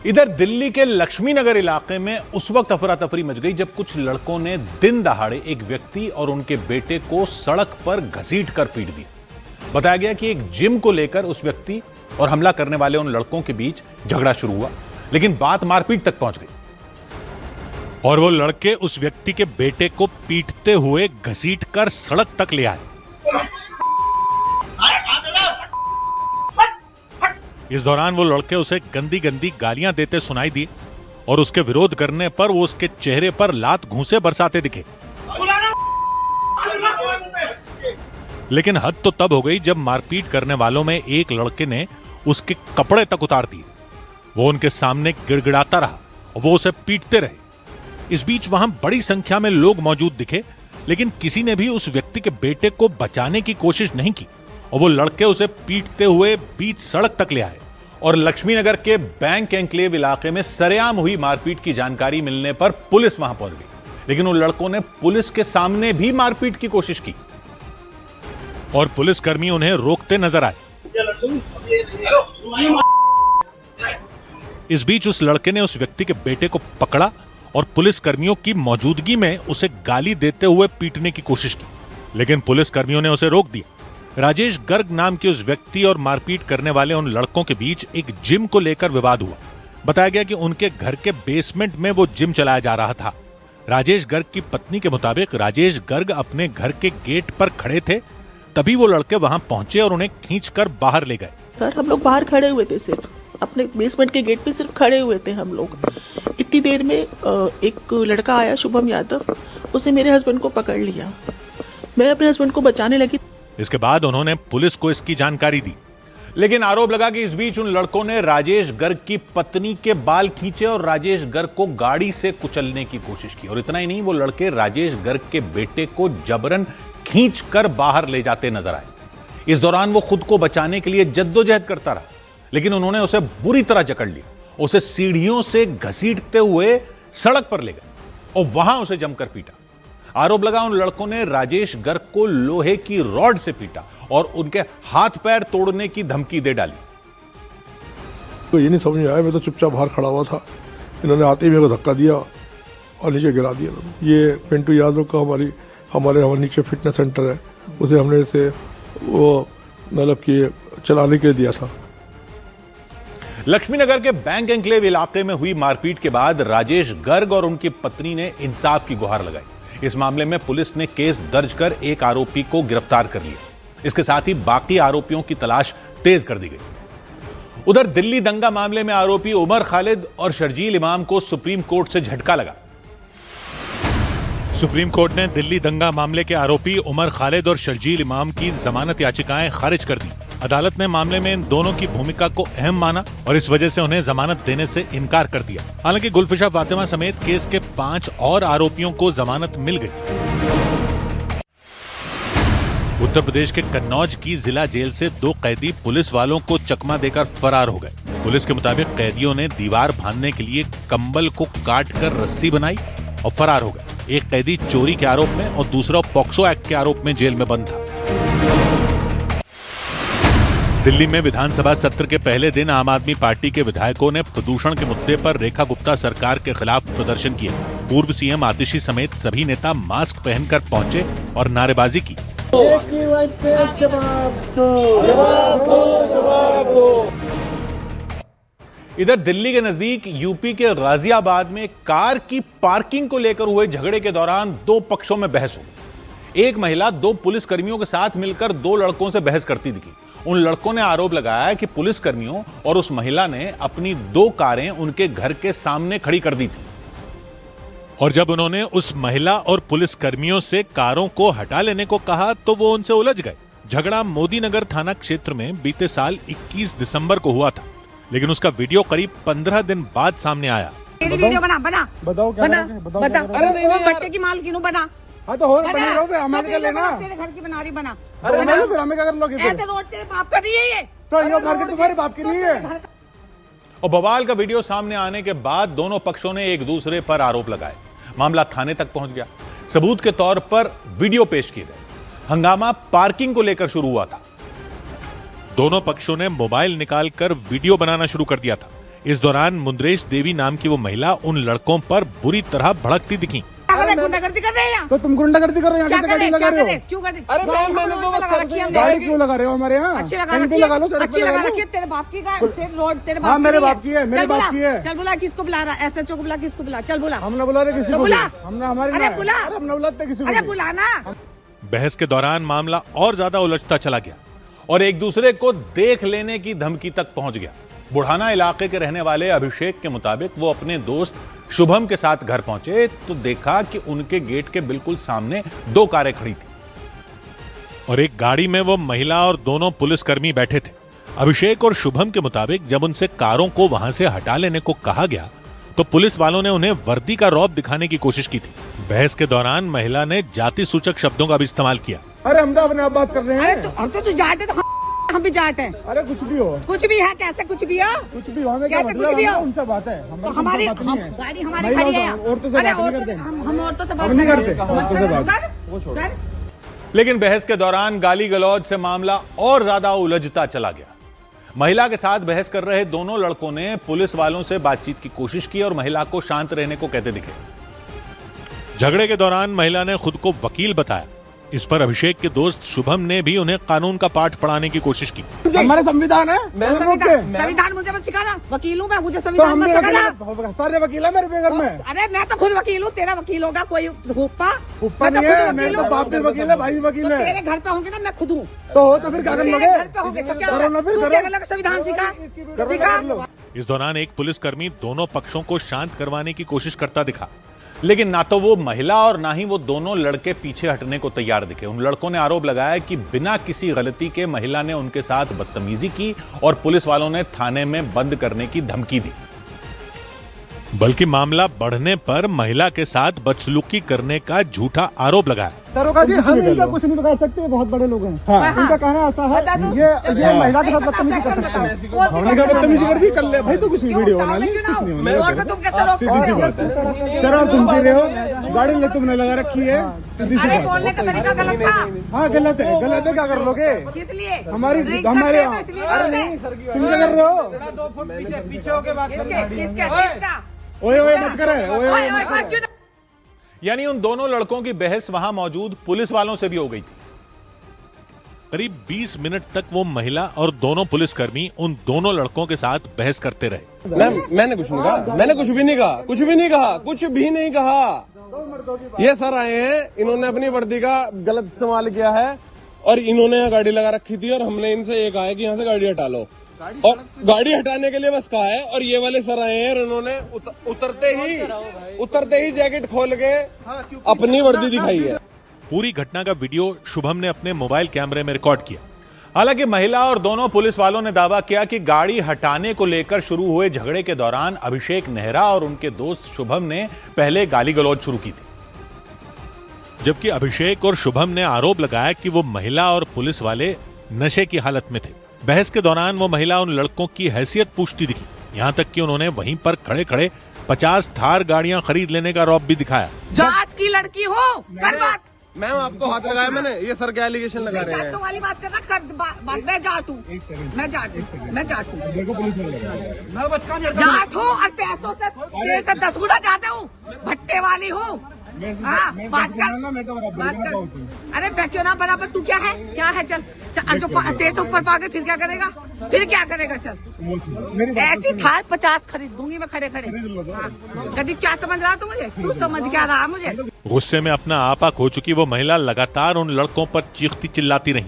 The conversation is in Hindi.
इधर दिल्ली के लक्ष्मी नगर इलाके में उस वक्त अफरा तफरी मच गई जब कुछ लड़कों ने दिन दहाड़े एक व्यक्ति और उनके बेटे को सड़क पर घसीट कर पीट दिया। बताया गया कि एक जिम को लेकर उस व्यक्ति और हमला करने वाले उन लड़कों के बीच झगड़ा शुरू हुआ, लेकिन बात मारपीट तक पहुंच गई और वो लड़के उस व्यक्ति के बेटे को पीटते हुए घसीट कर सड़क तक ले आए। इस दौरान वो लड़के उसे गंदी गंदी गालियां देते सुनाई दिए और उसके विरोध करने पर वो उसके चेहरे पर लात घूंसे बरसाते दिखे। लेकिन हद तो तब हो गई जब मारपीट करने वालों में एक लड़के ने उसके कपड़े तक उतार दिए। वो उनके सामने गिड़गिड़ाता रहा और वो उसे पीटते रहे। इस बीच वहां बड़ी संख्या में लोग मौजूद दिखे, लेकिन किसी ने भी उस व्यक्ति के बेटे को बचाने की कोशिश नहीं की और वो लड़के उसे पीटते हुए बीच सड़क तक ले आए। और लक्ष्मी नगर के बैंक एन्क्लेव इलाके में सरेआम हुई मारपीट की जानकारी मिलने पर पुलिस वहां पहुंच गई, लेकिन उन लड़कों ने पुलिस के सामने भी मारपीट की कोशिश की और पुलिसकर्मी उन्हें रोकते नजर आए। इस बीच उस लड़के ने उस व्यक्ति के बेटे को पकड़ा और पुलिसकर्मियों की मौजूदगी में उसे गाली देते हुए पीटने की कोशिश की, लेकिन पुलिसकर्मियों ने उसे रोक दिया। राजेश गर्ग नाम के उस व्यक्ति और मारपीट करने वाले उन लड़कों के बीच एक जिम को लेकर विवाद हुआ। बताया गया कि उनके घर के बेसमेंट में वो जिम चलाया जा रहा था। राजेश गर्ग की पत्नी के मुताबिक राजेश गर्ग अपने घर के गेट पर खड़े थे, तभी वो लड़के वहां पहुंचे और उन्हें खींचकर बाहर ले गए। सर हम लोग बाहर खड़े हुए थे, सिर्फ अपने बेसमेंट के गेट पे सिर्फ खड़े हुए थे हम लोग। इतनी देर में एक लड़का आया, शुभम यादव, उसे मेरे हस्बैंड को पकड़ लिया। मैं अपने हस्बैंड को बचाने लगी। इसके बाद उन्होंने पुलिस को इसकी जानकारी दी, लेकिन आरोप लगा कि इस बीच उन लड़कों ने राजेश गर्ग की पत्नी के बाल खींचे और राजेश गर्ग को गाड़ी से कुचलने की कोशिश की। और इतना ही नहीं, वो लड़के राजेश गर्ग के बेटे को जबरन खींचकर बाहर ले जाते नजर आए। इस दौरान वो खुद को बचाने के लिए जद्दोजहद करता रहा, लेकिन उन्होंने उसे बुरी तरह जकड़ लिया। उसे सीढ़ियों से घसीटते हुए सड़क पर ले गए और वहां उसे जमकर पीटा। आरोप लगा उन लड़कों ने राजेश गर्ग को लोहे की रॉड से पीटा और उनके हाथ पैर तोड़ने की धमकी दे डाली। तो ये नहीं समझ में आया, मैं तो चुपचाप बाहर खड़ा हुआ था। इन्होंने आते ही मेरे को धक्का दिया और नीचे गिरा दिया। ये पिंटू यादव का हमारे नीचे फिटनेस सेंटर है, उसे हमने से वो मतलब कि चलाने के लिए दिया था। लक्ष्मी नगर के बैंक एन्क्लेव इलाके में हुई मारपीट के बाद राजेश गर्ग और उनकी पत्नी ने इंसाफ की गुहार लगाई। इस मामले में पुलिस ने केस दर्ज कर एक आरोपी को गिरफ्तार कर लिया। इसके साथ ही बाकी आरोपियों की तलाश तेज कर दी गई। उधर दिल्ली दंगा मामले में आरोपी उमर खालिद और शर्जील इमाम को सुप्रीम कोर्ट से झटका लगा। सुप्रीम कोर्ट ने दिल्ली दंगा मामले के आरोपी उमर खालिद और शर्जील इमाम की जमानत याचिकाएं खारिज कर दी। अदालत ने मामले में इन दोनों की भूमिका को अहम माना और इस वजह से उन्हें जमानत देने से इनकार कर दिया। हालांकि गुलफिशा फातिमा समेत केस के 5 और आरोपियों को जमानत मिल गई। उत्तर प्रदेश के कन्नौज की जिला जेल से 2 कैदी पुलिस वालों को चकमा देकर फरार हो गए। पुलिस के मुताबिक कैदियों ने दीवार बांधने के लिए कंबल को काट कर रस्सी बनाई और फरार हो गए। एक कैदी चोरी के आरोप में और दूसरा पॉक्सो एक्ट के आरोप में जेल में बंद था। दिल्ली में विधानसभा सत्र के पहले दिन आम आदमी पार्टी के विधायकों ने प्रदूषण के मुद्दे पर रेखा गुप्ता सरकार के खिलाफ प्रदर्शन किया। पूर्व सीएम आतिशी समेत सभी नेता मास्क पहनकर पहुंचे और नारेबाजी की। इधर दिल्ली के नजदीक यूपी के गाजियाबाद में कार की पार्किंग को लेकर हुए झगड़े के दौरान 2 पक्षों में बहस हो गई। एक महिला 2 पुलिसकर्मियों के साथ मिलकर 2 लड़कों से बहस करती दिखी। उन लड़कों ने आरोप लगाया कि पुलिसकर्मियों और उस महिला ने अपनी 2 कारें उनके घर के सामने खड़ी कर दी थी और जब उन्होंने उस महिला और पुलिसकर्मियों से कारों को हटा लेने को कहा तो वो उनसे उलझ गए। झगड़ा मोदी नगर थाना क्षेत्र में बीते साल 21 दिसंबर को हुआ था, लेकिन उसका वीडियो करीब 15 दिन बाद सामने आया। वीडियो बना बताओ क्या बता। अरे नहीं यार, भट्टे की माल क्यों बना? हाँ तो हो बना लो, हमें क्या लेना? तेरे घर की बना रही बना। अरे फिर हमें क्या कर लोगे? ऐसे रोड तेरे बाप का नहीं है ये। तो ये घर के तुम्हारे बाप की नहीं है। और बवाल का वीडियो सामने आने के बाद दोनों पक्षों ने एक दूसरे पर आरोप लगाए। मामला थाने तक पहुंच गया। सबूत के तौर पर वीडियो पेश किए गए। हंगामा पार्किंग को लेकर शुरू हुआ था। दोनों पक्षों ने मोबाइल निकालकर वीडियो बनाना शुरू कर दिया था। इस दौरान मुंद्रेश देवी नाम की वो महिला उन लड़कों पर बुरी तरह भड़कती दिखी। गुंडागर्दी कर रहे हैं यहाँ। तो तुम गुंडागर्दी कर रहे हो, यहाँ क्या से करे, गाड़ी क्या लगा रहे करे, हो। क्यों करे? अरे मैम मैंने तो बस लगा रखी है हमने। गाड़ी क्यों लगा रहे हो हमारे यहाँ? अच्छी लगा कहीं पे रखी लगा लो, है, सड़क अच्छी पे लगा लगा रखी लो। है। तेरे बाप की गाड़ी, तेरे रोड तेरे बाप हाँ, मेरे की बाप की है, मेरे चल बाप बुला, की है। चल बुला, किसको बुला रहा है? SHO को बुला, किसको बुला? चल बुला, हमने बुला रहे किसी तो को बुला। भी। हमने हमारी अरे ना है। बुला। अरे हमने बुलाते किसी को अरे भी। बुला ना। बहस के दौरान मामला और ज्यादा उलझता चला गया और एक दूसरे को देख लेने की धमकी तक पहुंच गया। बुढ़ाना इलाके के रहने वाले अभिषेक के मुताबिक वो अपने दोस्त शुभम के साथ घर पहुंचे तो देखा कि उनके गेट के बिल्कुल सामने 2 कारें खड़ी थी और एक गाड़ी में वो महिला और दोनों पुलिसकर्मी बैठे थे। अभिषेक और शुभम के मुताबिक जब उनसे कारों को वहां से हटा लेने को कहा गया तो पुलिस वालों ने उन्हें वर्दी का रौब दिखाने की कोशिश की थी। बहस के दौरान महिला ने जाति सूचक शब्दों का भी इस्तेमाल किया। अरे हम तो अपने आप बात कर रहे अरे हैं। तो तू जाट है तो हम भी जाट हैं। अरे कुछ भी हो, कुछ भी है, कैसे कुछ भी हो? कुछ भी हो, हमें क्या कैसे मतलब कुछ भी है? हो? उनसे बात है, तो हमारी गाड़ी हमारी खड़ी है यहाँ। औरतों से अरे बात नहीं करते। हम औरतों से बात हम नहीं करते, मत औरतों से कर, बात। कर। लेकिन बहस के दौरान गाली गलौज से मामला और ज्यादा उलझता चला गया। महिला के साथ बहस कर रहे दोनों लड़कों ने पुलिस वालों से बातचीत की कोशिश की और महिला को शांत रहने को कहते दिखे। झगड़े के दौरान महिला ने खुद को वकील बताया। इस पर अभिषेक के दोस्त शुभम ने भी उन्हें कानून का पाठ पढ़ाने की कोशिश की। हमारे संविधान है, संविधान मुझे मत सिखाना। वकील हूँ मैं, मुझे तो संविधान हम मत भी सिखाना। सारे वकील है मेरे घर में। अरे मैं तो खुद वकील हूँ, तेरा वकील होगा कोई हुप्पा? ऊपर मैं नहीं तो है, खुद मेरे वकील तो हूँ। बाप भी वकील है, भाई भी वकील तो है। तेरे घर पे होंगे ना, मैं खुद हूँ। तो फिर क्या कर तेरे लोगे? घर पे होंगे तो क्या करो ना, फिर तू करो। क्या अलग संविधान सिखा? सिखा। इस दौरान एक पुलिसकर्मी दोनों पक्षों को शांत करवाने की कोशिश करता दिखा, लेकिन ना तो वो महिला और ना ही वो दोनों लड़के पीछे हटने को तैयार दिखे। उन लड़कों ने आरोप लगाया कि बिना किसी गलती के महिला ने उनके साथ बदतमीजी की और पुलिस वालों ने थाने में बंद करने की धमकी दी। बल्कि मामला बढ़ने पर महिला के साथ बदसलूकी करने का झूठा आरोप लगाया। दरोगा जी, हम इनका कुछ नहीं बता सकते, बहुत बड़े लोग हैं। हाँ। इनका कहना ऐसा बता है, दूं? ये महिला के साथ बदतमीजी कर सकते हैं। हमने क्या बदतमीजी कर दी? कर ले भाई, तो कुछ वीडियो बना ली, कुछ नहीं होने रोड पे तुम कैसे रोक? सीधी सी बात है। शराब तुम पी रहे हो, गाड़ी में तुमने लगा रखी है, सीधी सी अरे बात बोलने का तरीका गलत था। है। हाँ गलत है, गलत है, क्या कर लोगे? किस लिए? हमारी Drink हमारे करते हैं तो इसलिए अरे बोलते नहीं, हैं। तुम क्या कर रहे हो? पीछे होके बात किसका? ओए ओए मत करे, ओए ओए, ओए ओए, मत करे। यानी उन दोनों लड़कों की बहस वहां मौजूद पुलिस वालों से भी हो गई थी। करीब 20 मिनट तक वो महिला और दोनों पुलिसकर्मी उन दोनों लड़कों के साथ बहस करते रहे। मैम मैंने कुछ नहीं कहा, मैंने कुछ भी नहीं कहा, कुछ भी नहीं कहा, कुछ भी नहीं कहा। ये सर आए हैं, इन्होंने अपनी वर्दी का गलत इस्तेमाल किया है और इन्होंने यहाँ गाड़ी लगा रखी थी और हमने इनसे ये कहा है कि यहाँ से गाड़ी हटा लो और गाड़ी हटाने के लिए बस कहा है। और ये वाले सर आए हैं और इन्होंने उतरते ही जैकेट खोल के अपनी वर्दी दिखाई है। पूरी घटना का वीडियो शुभम ने अपने मोबाइल कैमरे में रिकॉर्ड किया। हालांकि महिला और दोनों पुलिस वालों ने दावा किया कि गाड़ी हटाने को लेकर शुरू हुए झगड़े के दौरान अभिषेक नेहरा और उनके दोस्त शुभम ने पहले गाली गलौज शुरू की थी, जबकि अभिषेक और शुभम ने आरोप लगाया कि वो महिला और पुलिस वाले नशे की हालत में थे। बहस के दौरान वो महिला उन लड़कों की हैसियत पूछती दिखी, यहां तक कि उन्होंने वहीं पर खड़े खड़े 50 थार गाड़ियां खरीद लेने का रौब भी दिखाया। जाट की लड़की हो, कर बात। मैम आपको हाथ लगाया मैंने, ये सर क्या एलिगेशन लगा रहे हैं? जाटों वाली बात करना, कर बात। मैं जाट हूँ, मैं जाट हूँ, जाट हूँ और पैसों से तेरे से 10 गुना ज्यादा हूँ, भट्टे वाली हूँ। हाँ, बात कर। अरे मैं क्यों ना बराबर, तू क्या है? चल जो तेरे से ऊपर पागे फिर क्या करेगा? चल ऐसी थार 50 खरीद दूंगी मैं खड़े कभी। क्या समझ रहा तू मुझे? तू समझ क्या रहा मुझे? गुस्से में अपना आपा खो चुकी वो महिला लगातार उन लड़कों पर चीखती चिल्लाती रही।